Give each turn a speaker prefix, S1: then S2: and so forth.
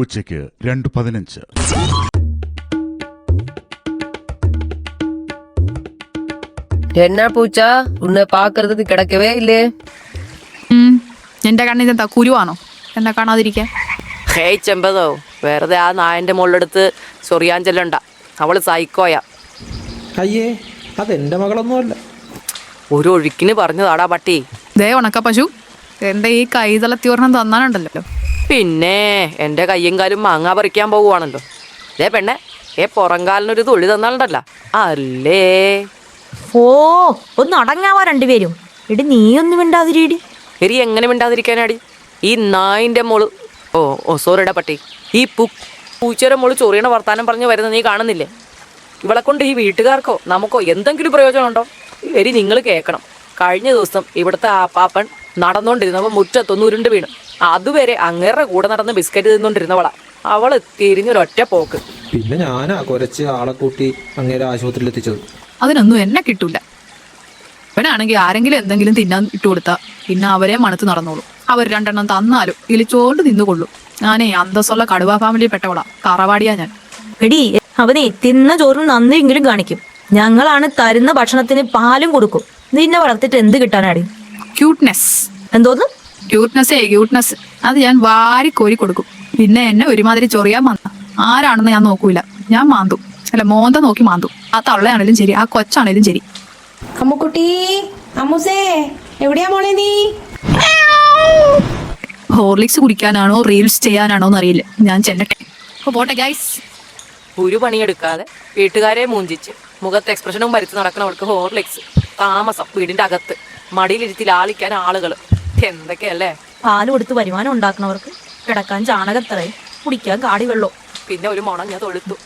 S1: ഉച്ചയ്ക്ക് 2:15.
S2: എന്നാ പൂച്ച ഉന്നെ പാക്കറതുക്ക് കിടക്കവേ ഇല്ലേ?
S3: എന്റെ കണ്ണിൽ എന്താ കുരുവാണോ എന്നെ കാണാതിരിക്കാൻ?
S4: ഹേയ് ചെമ്പതോ, വെറുതെ ആ നായന്റെ മുകളിലെടുത്ത് ചൊറിയാൻ ചെല്ലണ്ട. അവള് സൈക്കോയാ.
S5: അയ്യേ, അതെന്റെ മകളൊന്നുമല്ല.
S4: ഒരു ഒഴുക്കിന് പറഞ്ഞതാടാ പട്ടി.
S3: ദേ ഉണക്ക പശു, എന്റെ ഈ കൈതളത്തിയൊരെണ്ണം തന്നാനുണ്ടല്ലോ.
S4: പിന്നെ എന്റെ കയ്യും കാലും മാങ്ങാ പറിക്കാൻ പോകുവാണല്ലോ. ദേ പെണ്ണെ, പുറംകാലിനൊരു തൊഴി തന്നാലുണ്ടല്ലോ അല്ലേ.
S6: ഓ, ഒന്ന് അടങ്ങാവാ രണ്ടുപേരും. എടി നീ ഒന്നും മിണ്ടാതിരിടി.
S4: എരി എങ്ങനെ മിണ്ടാതിരിക്കാനാടി? ഈ നായിന്റെ മോള് സോറിയുടെ പട്ടി, ഈ പൂച്ചയുടെ മോള് ചൊറിയണ വർത്താനം പറഞ്ഞ് വരുന്നത് നീ കാണുന്നില്ലേ? ഇവളെ കൊണ്ട് ഈ വീട്ടുകാർക്കോ നമുക്കോ എന്തെങ്കിലും പ്രയോജനമുണ്ടോ? എരി നിങ്ങൾ കേൾക്കണം. കഴിഞ്ഞ ദിവസം ഇവിടുത്തെ ആപ്പാപ്പൻ നടന്നുകൊണ്ടിരുന്നപ്പോൾ മുറ്റത്തൊന്ന് ഉരുണ്ട് വീണു. അതുവരെ അങ്ങേരുടെ കൂടെ നടന്ന് ബിസ്ക്കറ്റ് തിന്നോണ്ടിരുന്നവളാ. അവള് തിരിഞ്ഞൊരൊറ്റ പോക്ക്.
S5: പിന്നെ ഞാനാ കുരച്ച് ആളെ കൂട്ടി അങ്ങേരെ ആശുപത്രിയിൽ എത്തിച്ചത്.
S3: അതിനൊന്നും എന്നെ കിട്ടൂല. ഇവനാണെങ്കിൽ ആരെങ്കിലും എന്തെങ്കിലും തിന്നാൻ ഇട്ടു കൊടുത്താ പിന്നെ അവരെ മണത്ത് നടന്നോളൂ. അവർ രണ്ടെണ്ണം തന്നാലും ഇളിച്ചോണ്ട് നിന്നുകൊള്ളു. ഞാനേ അന്തസ്സുള്ള കടുവ ഫാമിലിയിൽ പെട്ടവളാ. കറവാടിയാ ഞാൻ.
S6: എടി, അവനെ തിന്ന ചോറിന് നന്ദിയെങ്കിലും കാണിക്കും. ഞങ്ങളാണ് തരുന്ന ഭക്ഷണത്തിന് പാലും കൊടുക്കും. നിന്നെ വളർത്തിട്ട് എന്ത് കിട്ടാനാടി?
S3: ക്യൂട്ട്നെസ്.
S6: എന്തോന്ന്
S3: ക്യൂട്ട്നെസ് അത് ഞാൻ വാരി കോരി കൊടുക്കും. പിന്നെ എന്നെ ഒരുമാതിരി ചൊറിയാൻ വന്ന ആരാണെന്ന് ഞാൻ നോക്കൂല. ഞാൻ മാന്തും. അല്ല, മോന്ത നോക്കി മാന്തും. ആ തള്ളയാണേലും ശരി, ആ കൊച്ചാണേലും ശരി.
S7: അമ്മുക്കുട്ടി, അമ്മുസേ, എവിടെയാ മോളെ നീ?
S3: ഹോർലിക്സ് കുടിക്കാനാണോ റീൽസ് ചെയ്യാനാണോ എന്നറിയില്ല. ഞാൻ ചെല്ലട്ടെ. പോട്ടെ ഗൈസ്.
S4: ഒരു പണിയെടുക്കാതെ വീട്ടുകാരെ മൂഞ്ചിച്ച് മുഖത്ത് എക്സ്പ്രഷനും വരുത്തി നടക്കുന്നവർക്ക് ഹോർലിക്സ്, താമസം വീടിന്റെ അകത്ത്, മടിയിലിരുത്തി ലാളിക്കാൻ ആളുകൾ, എന്തൊക്കെയല്ലേ.
S6: പാല് കൊടുത്ത് വരുമാനം ഉണ്ടാക്കുന്നവർക്ക് കിടക്കാൻ ചാണകത്തറയും കുടിക്കാൻ കാടി വെള്ളവും
S4: പിന്നെ ഒരു മുണഞ്ഞ തൊഴുത്തു.